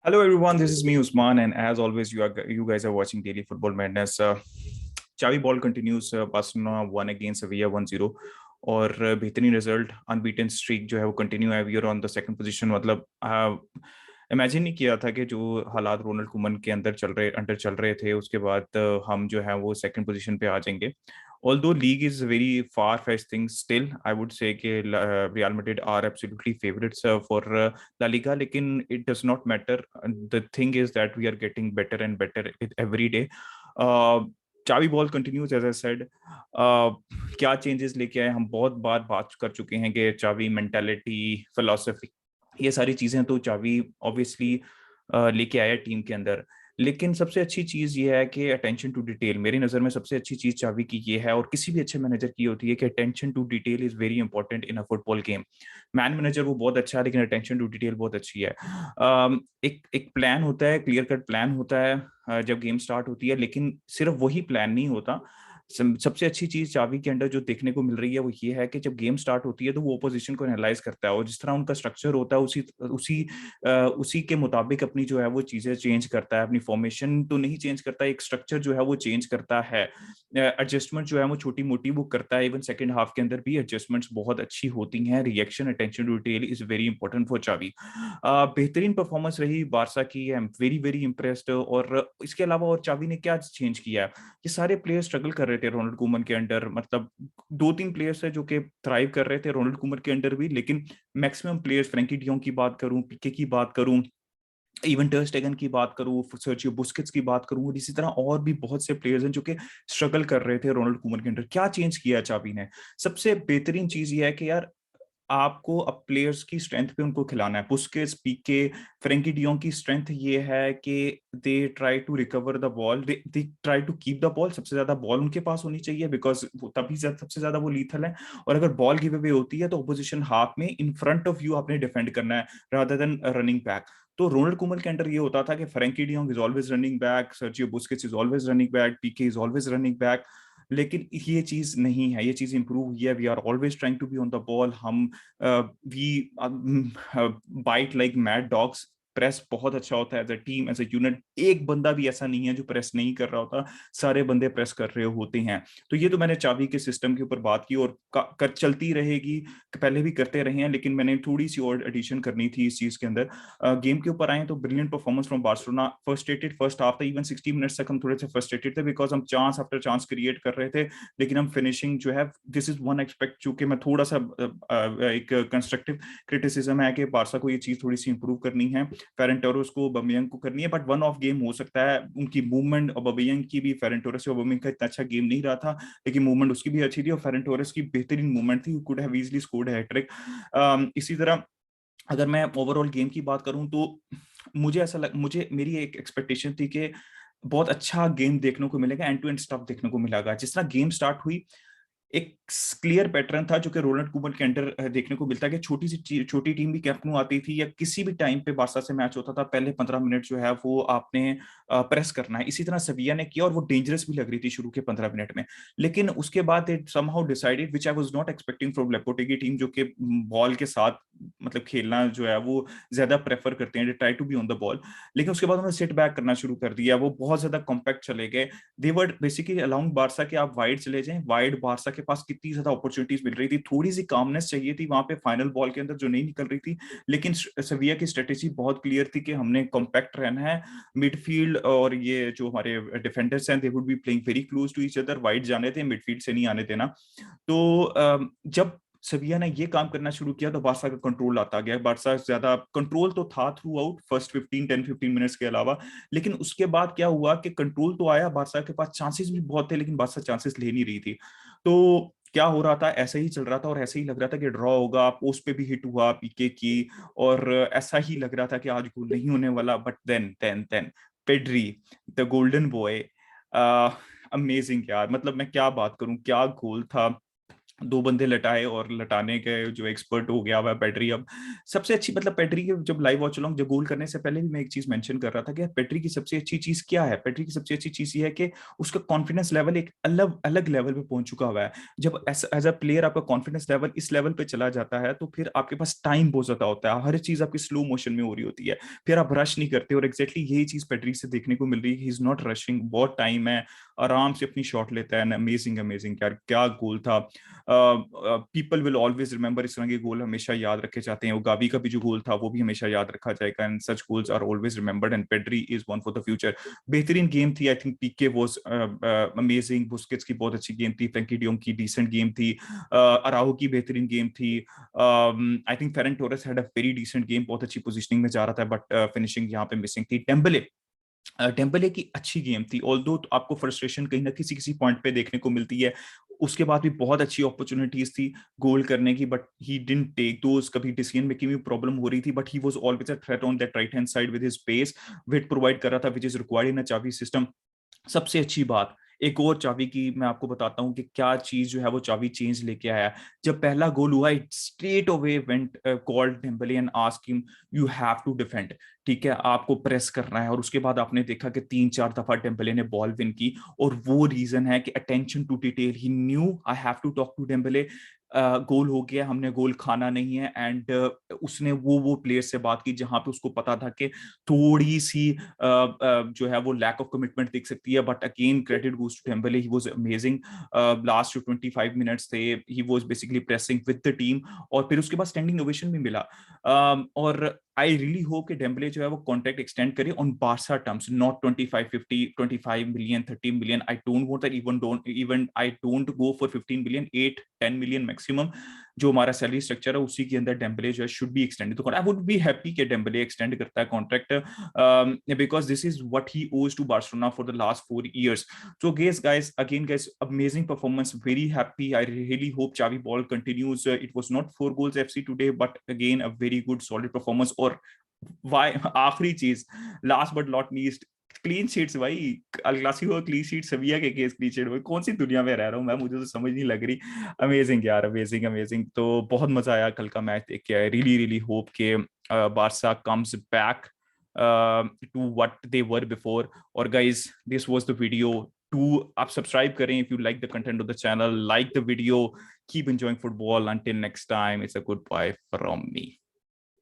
Hello everyone, this is me Usman, and as always, you guys are watching Daily Football Madness. Xavi ball continues. Barcelona won against Sevilla 1-0 और बेहतरीन result unbeaten streak जो है वो continue है. We are on the second position. मतलब imagine नहीं किया था कि जो हालात रोनाल्ड कुमन के अंडर चल रहे थे उसके बाद हम जो है वो सेकंड पोजीशन पे आ जाएंगे. Although league is very far-fetched thing, still I would say कि Real Madrid are absolutely favorites for La Liga. लेकिन it does not matter. The thing is that we are getting better and better with every day. Xavi ball continues as I said. क्या changes लेके आए, हम बहुत बार बात कर चुके हैं कि चावी मेंटालिटी, फिलोसफी, ये सारी चीजें तो चावी ऑब्वियसली लेके आया टीम के अंदर. लेकिन सबसे अच्छी चीज ये है कि अटेंशन टू डिटेल. मेरी नजर में सबसे अच्छी चीज चावी की ये है, और किसी भी अच्छे मैनेजर की होती है, कि attention to detail is very important in a football game. Manager वो बहुत अच्छा है, लेकिन अटेंशन टू डिटेल बहुत अच्छी है. एक एक प्लान होता है, क्लियर कट प्लान होता है जब गेम स्टार्ट होती है, लेकिन सिर्फ वही प्लान नहीं होता. सबसे अच्छी चीज चावी के अंदर जो देखने को मिल रही है वो ये है कि जब गेम स्टार्ट होती है तो वो ओपोजिशन को एनालाइज करता है, और जिस तरह उनका स्ट्रक्चर होता है उसी के मुताबिक अपनी जो है वो चीजें चेंज करता है. अपनी फॉर्मेशन तो नहीं चेंज करता, एक स्ट्रक्चर जो है वो चेंज करता है. एडजस्टमेंट जो है वो छोटी मोटी वो करता है. इवन सेकंड हाफ के अंदर भी एडजस्टमेंट्स बहुत अच्छी होती हैं. Reaction, attention to detail is very important for Xavi. बेहतरीन परफॉर्मेंस रही बारसा की. I am very very impressed. और इसके अलावा और चावी ने क्या चेंज किया है, ये सारे प्लेयर स्ट्रगल कर रहे थे रोनाल्ड कुमन के अंडर. मतलब दो तीन प्लेयर्स है जो कि थ्राइव कर रहे थे रोनाल्ड कुमन के अंडर भी, लेकिन मैक्सिमम प्लेयर्स, फ्रैंकी डियोंग की बात करूं, पिके की बात करूं, इवन टर स्टेगन की बात करूं, सर्जियो बुस्केट्स की बात करूं, और इसी तरह और भी बहुत से प्लेयर्स हैं जो कि स्ट्रगल कर रहे थे रोनाल्ड कुमन के अंडर. क्या चेंज किया चाबी ने? सबसे बेहतरीन चीज ये है कि यार आपको अब प्लेयर्स की स्ट्रेंथ पे उनको खिलाना है. बुस्केट्स, पीके, फ्रैंकी डियोंग की स्ट्रेंथ ये है कि they try to recover the ball, they try to keep the ball. सबसे ज्यादा बॉल उनके पास होनी चाहिए, बिकॉज तभी सबसे ज्यादा वो लीथल है. और अगर बॉल गिव अवे होती है तो ऑपोजिशन हाफ में इन फ्रंट ऑफ यू आपने डिफेंड करना है रादर देन रनिंग बैक. तो रोनाल्ड कुमन के अंडर ये होता था कि Frenkie de Jong is always running back, Sergio Busquets is always running back, Pique is always running back. लेकिन ये चीज नहीं है, ये चीज इंप्रूव हुई है. We are always trying to be on the ball. हम we bite like mad dogs. Press बहुत अच्छा होता है as a team, as a unit. एक बंदा भी ऐसा नहीं है जो प्रेस नहीं कर रहा होता, सारे बंदे प्रेस कर रहे होते हैं. तो ये तो मैंने चाबी के सिस्टम के ऊपर बात की, और कर चलती रहेगी. पहले भी करते रहे हैं, लेकिन मैंने थोड़ी सी और एडिशन करनी थी इस चीज के अंदर. गेम के ऊपर आए तो brilliant performance from Barcelona. Frustrated first half था, इवन 60 मिनट्स तक हम थोड़े से फ्रस्ट्रेटेड थे, बिकॉज हम चांस आफ्टर चांस क्रिएट कर रहे थे, लेकिन हम फिनिशिंग जो है, दिस इज वन एक्सपेक्ट. चूंकि मैं थोड़ा सा एक कंस्ट्रक्टिव क्रिटिसिज्म है कि बारसा को ये चीज थोड़ी सी इंप्रूव करनी है, फेरन टोरेस को, अबामेयांग को करनी है. बट वन ऑफ गेम हो सकता है. उनकी मूवमेंट, अबामेयांग की भी, फेरन टोरेस और अबामेयांग का इतना अच्छा गेम नहीं रहा था, लेकिन मूवमेंट उसकी भी अच्छी थी, और फेरन टोरेस की बेहतरीन मूवमेंट थी. Could have easily scored hattrick. इसी तरह अगर मैं ओवरऑल गेम की बात करूं तो मुझे मेरी एक एक्सपेक्टेशन थी कि बहुत अच्छा गेम देखने को मिलेगा, एंड टू एंड स्टफ देखने को मिलेगा. जिस तरह गेम स्टार्ट हुई, एक क्लियर पैटर्न था जो कि रोनाल्ड कुमन के अंडर देखने को मिलता है, कि छोटी टीम भी कैप्टन आती थी, या किसी भी टाइम पे बारसा से मैच होता था, पहले 15 मिनट जो है वो आपने प्रेस करना है. इसी तरह सविया ने किया, और वो डेंजरस भी लग रही थी शुरू के 15 मिनट में. लेकिन उसके बाद it somehow decided, which I was not expecting from Laporte team, जो कि बॉल के साथ मतलब खेलना जो है वो ज्यादा प्रेफर करते हैं, try to be on the ball. लेकिन उसके बाद उन्होंने सिट बैक करना शुरू कर दिया. वो बहुत ज्यादा कॉम्पैक्ट चले गए. दे वर बेसिकली अलाउंग बारसा के आप वाइड चले जाएं. वाइड बारसा के पास कितनी ज्यादा अपॉर्चुनिटीज मिल रही थी. थोड़ी सी कामनेस चाहिए थी वहां पे फाइनल बॉल के अंदर, जो नहीं निकल रही थी. लेकिन सविया की स्ट्रेटेजी बहुत क्लियर थी कि हमने कॉम्पैक्ट रहना है. मिडफील्ड और ये जो हमारे डिफेंडर्स हैं, they would be playing very close to each other. Wide जाने थे, मिडफील्ड से नहीं आने देना. तो जब सविया ने ये काम करना शुरू किया तो बारसा का कंट्रोल आता गया. बारसा ज्यादा कंट्रोल तो था थ्रू आउट फर्स्ट 15 के अलावा. लेकिन उसके बाद क्या हुआ कि कंट्रोल तो आया, बारसा के पास चांसेस भी बहुत थे, लेकिन बारसा चांसेस ले नहीं रही थी. तो क्या हो रहा था, ऐसा ही चल रहा था, और ऐसे ही लग रहा था कि ड्रॉ होगा. पोस्ट पे भी हिट हुआ पीके की, और ऐसा ही लग रहा था कि आज गोल नहीं होने वाला. But then Pedri, the golden boy, amazing यार. मतलब मैं क्या बात करूं, क्या गोल था. दो बंदे लटाए और लटाने के जो एक्सपर्ट हो गया हुआ पेड्री। अब सबसे अच्छी मतलब पेड्री के जब लाइव वॉच अलॉन्ग जब गोल करने से पहले भी मैं एक चीज मेंशन कर रहा था कि पेड्री की सबसे अच्छी चीज क्या है। पेड्री की सबसे अच्छी चीज ये है कि उसका कॉन्फिडेंस लेवल एक अलग अलग लेवल पे पहुंच चुका हुआ है। जब एज अ प्लेयर आपका कॉन्फिडेंस लेवल इस लेवल पे चला जाता है तो फिर आपके पास टाइम बहुत ज्यादा होता है, हर चीज आपकी स्लो मोशन में हो रही होती है, फिर आप रश नहीं करते। और एग्जैक्टली यही चीज पेड्री से देखने को मिल रही है। ही इज नॉट रशिंग, बहुत टाइम है, आराम से अपनी शॉट लेता है। अमेजिंग अमेजिंग यार, क्या गोल था। पीपल विल ऑलवेज रिमेंबर, इस तरह के गोल हमेशा याद रखे जाते हैं। वो गावी का भी जो गोल था वो भी हमेशा याद रखा जाएगा, and such goals are always remembered, and Pedri is one for the future. बेहतरीन गेम थी। I think Pique was amazing, Busquets की बहुत अच्छी गेम थी, फ्रैंकी डियोंग की डिसेंट गेम थी, अराहो की बेहतरीन गेम थी। I think Ferran Torres had a very decent game, बहुत अच्छी पोजीशनिंग में जा रहा था, बट फिनिशिंग यहाँ पे मिसिंग थी। डेम्बले, टेम्पले की अच्छी गेम थी, ऑल्दो आपको फ्रस्ट्रेशन कहीं ना किसी किसी पॉइंट पे देखने को मिलती है। उसके बाद भी बहुत अच्छी अपॉर्चुनिटीज थी गोल करने की, but he didn't take those. कभी डिसीजन मेकिंग में प्रॉब्लम हो रही थी, but he was always a threat on that right hand side with his pace, width provide कर रहा था विच इज रिक्वायर्ड इन अ चावी सिस्टम। सबसे अच्छी बात, एक और चाबी की मैं आपको बताता हूं कि क्या चीज जो है वो चाबी चेंज लेके आया। जब पहला गोल हुआ, it straight away went called Dembele and ask him you have to defend. ठीक है, आपको प्रेस करना है। और उसके बाद आपने देखा कि 3-4 दफा डेम्बले ने बॉल विन की, और वो रीजन है कि attention to detail. He knew I have to talk to Dembele. Goal हो गया, हमने गोल खाना नहीं है, एंड उसने वो प्लेयर से बात की जहां पे उसको पता था कि थोड़ी सी जो है वो लैक ऑफ कमिटमेंट दिख सकती है। But again credit goes to Dembele, he was amazing. Last जो 25 मिनट्स थे, he was basically pressing with the team, और फिर उसके बाद स्टैंडिंग ओवेशन भी मिला। और आई रियली होप कि डेम्बले जो है वो कॉन्ट्रैक्ट एक्सटेंड करे on Barca terms, not 25-50, 25 million, 30 million. I don't want that, even I don't go for 15 million, 8-10 million maximum जो हमारा सैलरी स्ट्रक्चर है उसी के अंदर डेम्बले जो है शुड बी एक्सटेंडेड। तो आई वुड बी हैप्पी कि डेम्बले एक्सटेंड करता है contract, because this is what he owes to Barcelona for the last 4 years. So guys, amazing performance. Very happy. I really hope Xavi Ball continues. It was not 4 goals FC today, but again a very good solid performance. और why आखिरी चीज, last but not least, clean sheets भाई। अल Clasico clean sheet, सविया के case clean sheet, भाई कौन सी दुनिया में रह रहा हूँ मैं, मुझे तो समझ नहीं लग रही। अमेजिंग यार, अमेजिंग अमेजिंग। तो बहुत मजा आया कल का मैच देख के। आई रियली रियली होप के Barça comes back to what they were before. Or guys, this was the video. To आप subscribe करें if you like the content of the channel, like the video, keep enjoying football. Until next time, it's a goodbye from me.